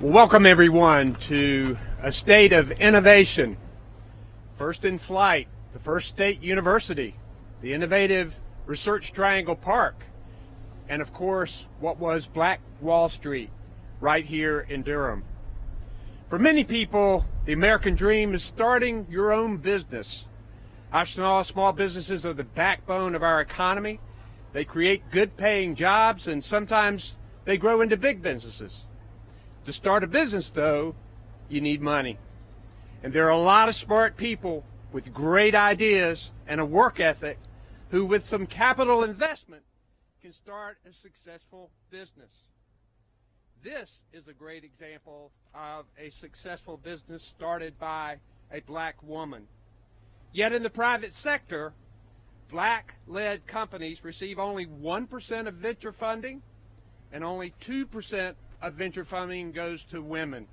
Welcome everyone to a state of innovation. First in flight, the first state university, the innovative Research Triangle Park, and of course what was Black Wall Street right here in Durham. For many people, the American dream is starting your own business. Our small businesses are the backbone of our economy. They create good paying jobs and sometimes they grow into big businesses. To start a business, though, you need money. And there are a lot of smart people with great ideas and a work ethic who, with some capital investment, can start a successful business. This is a great example of a successful business started by a black woman. Yet in the private sector, black-led companies receive only 1% of venture funding, and only 2% of venture funding goes to women.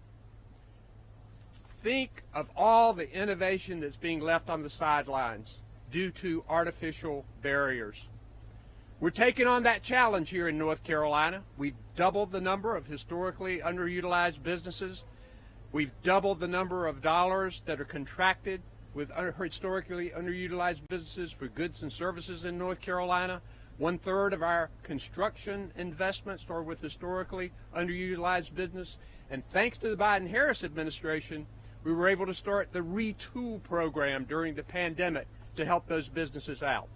Think of all the innovation that's being left on the sidelines due to artificial barriers. We're taking on that challenge here in North Carolina. We've doubled the number of historically underutilized businesses. We've doubled the number of dollars that are contracted with historically underutilized businesses for goods and services in North Carolina. 1/3 of our construction investments are with historically underutilized business. And thanks to the Biden-Harris administration, we were able to start the Retool program during the pandemic to help those businesses out.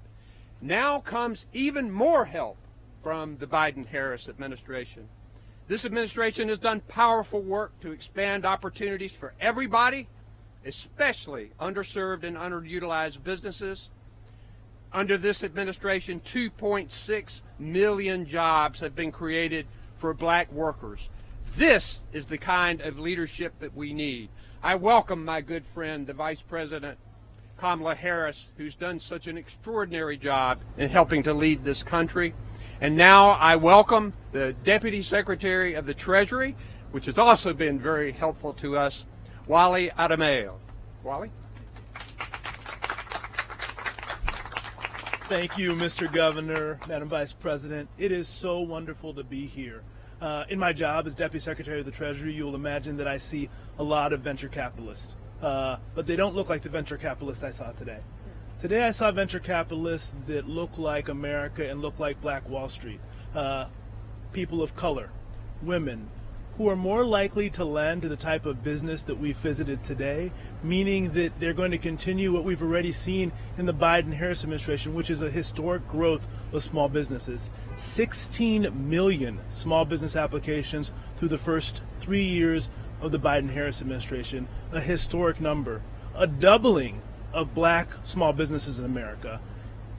Now comes even more help from the Biden-Harris administration. This administration has done powerful work to expand opportunities for everybody, especially underserved and underutilized businesses. Under this administration, 2.6 million jobs have been created for black workers. This is the kind of leadership that we need. I welcome my good friend, the Vice President, Kamala Harris, who's done such an extraordinary job in helping to lead this country. And now I welcome the Deputy Secretary of the Treasury, which has also been very helpful to us, Wally Adamayo. Wally? Thank you, Mr. Governor, Madam Vice President. It is so wonderful to be here. In my job as Deputy Secretary of the Treasury, you will imagine that I see a lot of venture capitalists, but they don't look like the venture capitalists I saw today. Today I saw venture capitalists that look like America and look like Black Wall Street. People of color, women, who are more likely to lend to the type of business that we've visited today, meaning that they're going to continue what we've already seen in the Biden-Harris administration, which is a historic growth of small businesses. 16 million small business applications through the first 3 years of the Biden-Harris administration, a historic number. A doubling of black small businesses in America,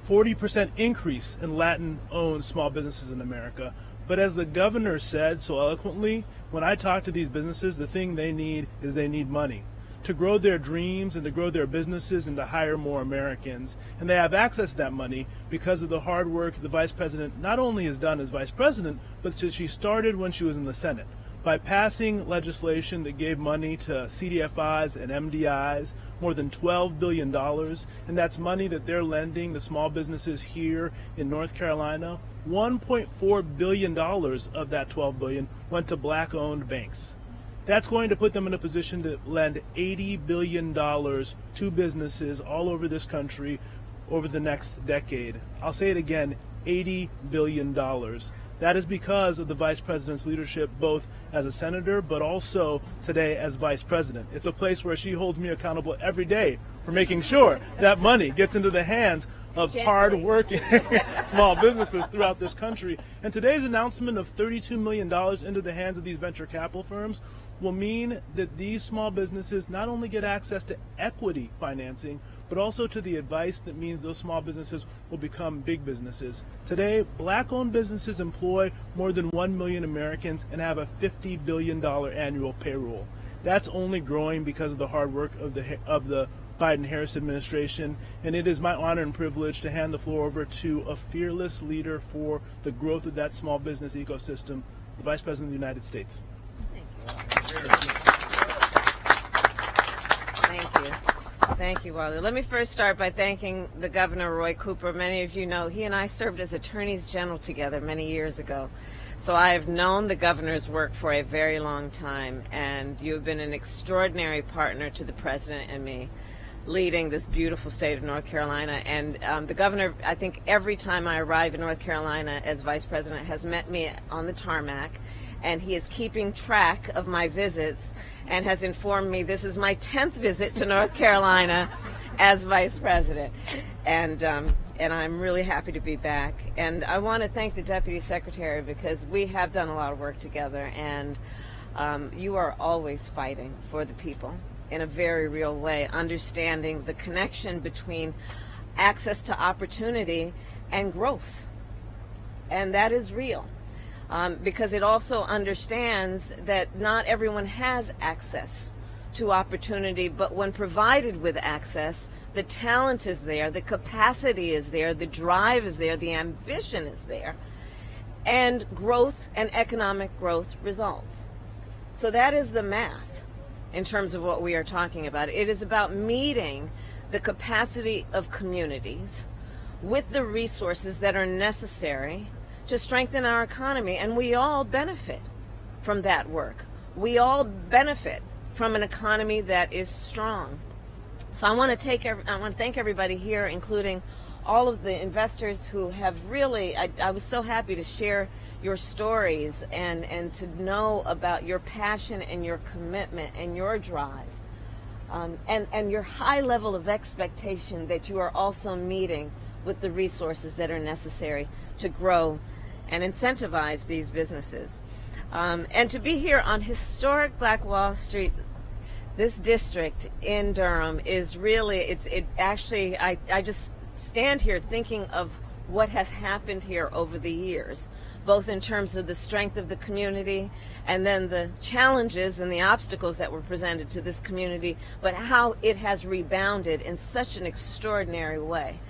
40% increase in Latin-owned small businesses in America. But as the governor said so eloquently, when I talk to these businesses, the thing they need is they need money to grow their dreams and to grow their businesses and to hire more Americans. And they have access to that money because of the hard work the Vice President not only has done as Vice President, but she started when she was in the Senate by passing legislation that gave money to CDFIs and MDIs, more than $12 billion. And that's money that they're lending to small businesses here in North Carolina. $1.4 billion of that $12 billion went to black-owned banks. That's going to put them in a position to lend $80 billion to businesses all over this country over the next decade. I'll say it again, $80 billion. That is because of the Vice President's leadership, both as a senator, but also today as Vice President. It's a place where she holds me accountable every day for making sure that money gets into the hands of hard-working small businesses throughout this country. And today's announcement of $32 million into the hands of these venture capital firms will mean that these small businesses not only get access to equity financing, but also to the advice that means those small businesses will become big businesses. Today, black-owned businesses employ more than 1 million Americans and have a $50 billion annual payroll. That's only growing because of the hard work of the Biden-Harris administration, and it is my honor and privilege to hand the floor over to a fearless leader for the growth of that small business ecosystem, the Vice President of the United States. Thank you. Thank you, Wally. Let me first start by thanking the Governor, Roy Cooper. Many of you know he and I served as attorneys general together many years ago. So I have known the governor's work for a very long time, and you have been an extraordinary partner to the president and me, leading this beautiful state of North Carolina. And the governor, I think every time I arrive in North Carolina as vice president, has met me on the tarmac, and he is keeping track of my visits and has informed me this is my 10th visit to North Carolina as vice president. And I'm really happy to be back. And I want to thank the Deputy Secretary because we have done a lot of work together, and you are always fighting for the people in a very real way, understanding the connection between access to opportunity and growth. And that is real. Because it also understands that not everyone has access to opportunity, but when provided with access, the talent is there, the capacity is there, the drive is there, the ambition is there, and growth and economic growth results. So that is the math in terms of what we are talking about. It is about meeting the capacity of communities with the resources that are necessary to strengthen our economy, and we all benefit from that work. We all benefit from an economy that is strong. So I want to thank everybody here, including all of the investors who have really, I was so happy to share your stories and to know about your passion and your commitment and your drive, and your high level of expectation that you are also meeting with the resources that are necessary to grow and incentivize these businesses. And to be here on historic Black Wall Street, this district in Durham is really, I just stand here thinking of what has happened here over the years, both in terms of the strength of the community and then the challenges and the obstacles that were presented to this community, but how it has rebounded in such an extraordinary way.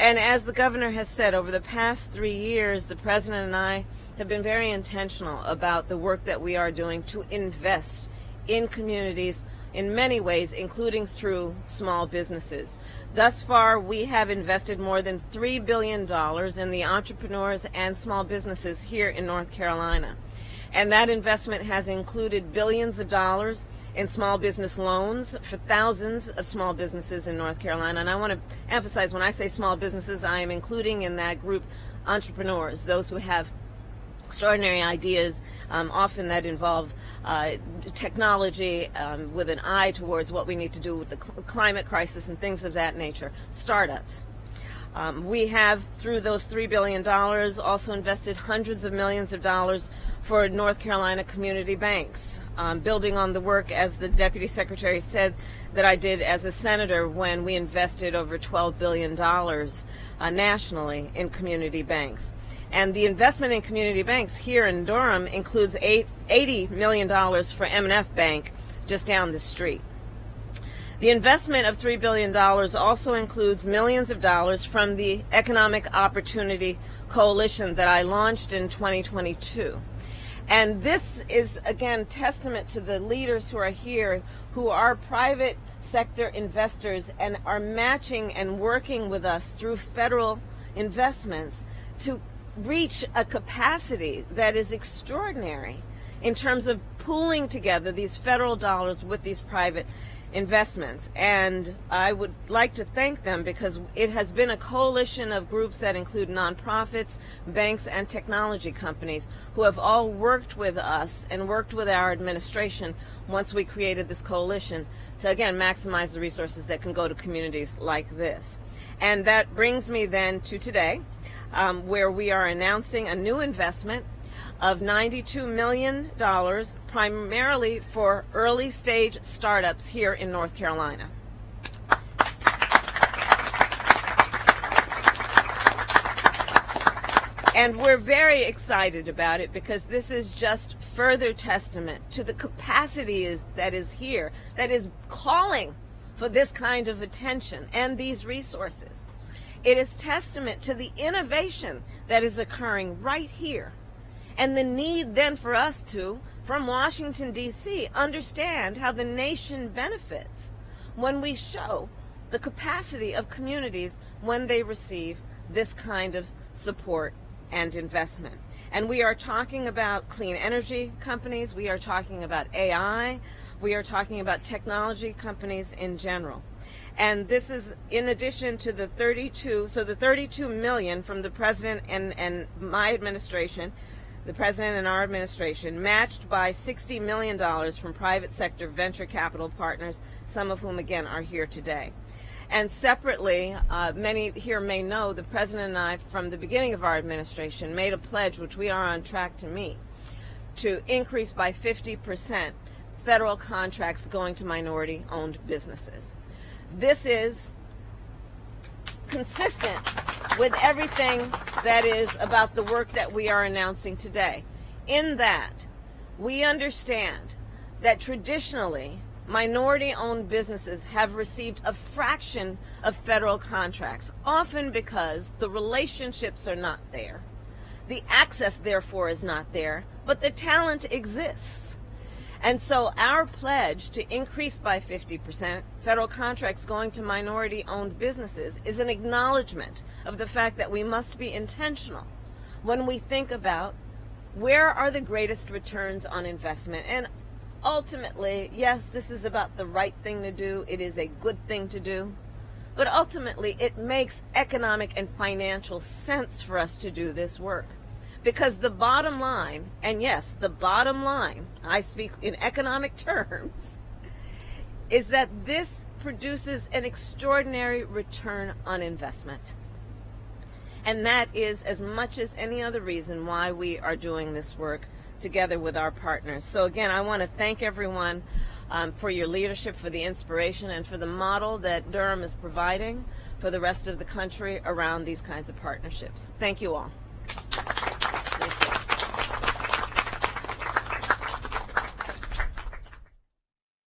And as the governor has said, over the past 3 years, the president and I have been very intentional about the work that we are doing to invest in communities in many ways, including through small businesses. Thus far, we have invested more than $3 billion in the entrepreneurs and small businesses here in North Carolina. And that investment has included billions of dollars in small business loans for thousands of small businesses in North Carolina. And I want to emphasize, when I say small businesses, I am including in that group entrepreneurs, those who have extraordinary ideas, often that involve technology with an eye towards what we need to do with the climate crisis and things of that nature, startups. We have, through those $3 billion, also invested hundreds of millions of dollars for North Carolina community banks, building on the work, as the Deputy Secretary said, that I did as a senator when we invested over $12 billion nationally in community banks. And the investment in community banks here in Durham includes $80 million for M&F Bank just down the street. The investment of $3 billion also includes millions of dollars from the Economic Opportunity Coalition that I launched in 2022. And this is, again, testament to the leaders who are here, who are private sector investors and are matching and working with us through federal investments to reach a capacity that is extraordinary in terms of pooling together these federal dollars with these private investments. And I would like to thank them because it has been a coalition of groups that include nonprofits, banks, and technology companies who have all worked with us and worked with our administration once we created this coalition to, again, maximize the resources that can go to communities like this. And that brings me then to today, where we are announcing a new investment of $92 million, primarily for early stage startups here in North Carolina. And we're very excited about it because this is just further testament to the capacity that is here, that is calling for this kind of attention and these resources. It is testament to the innovation that is occurring right here. And the need then for us to, from Washington, D.C., understand how the nation benefits when we show the capacity of communities when they receive this kind of support and investment. And we are talking about clean energy companies, we are talking about AI, we are talking about technology companies in general. And this is in addition to the 32 million from the President and my administration, the President and our administration, matched by $60 million from private sector venture capital partners, some of whom again are here today. And separately, many here may know, the President and I, from the beginning of our administration, made a pledge, which we are on track to meet, to increase by 50% federal contracts going to minority-owned businesses. This is consistent with everything that is about the work that we are announcing today, in that we understand that traditionally, minority-owned businesses have received a fraction of federal contracts, often because the relationships are not there. The access, therefore, is not there, but the talent exists. And so our pledge to increase by 50% federal contracts going to minority-owned businesses is an acknowledgement of the fact that we must be intentional when we think about where are the greatest returns on investment. And ultimately, yes, this is about the right thing to do. It is a good thing to do. But ultimately, it makes economic and financial sense for us to do this work. Because the bottom line, and yes, the bottom line, I speak in economic terms, is that this produces an extraordinary return on investment. And that is as much as any other reason why we are doing this work together with our partners. So again, I want to thank everyone for your leadership, for the inspiration, and for the model that Durham is providing for the rest of the country around these kinds of partnerships. Thank you all.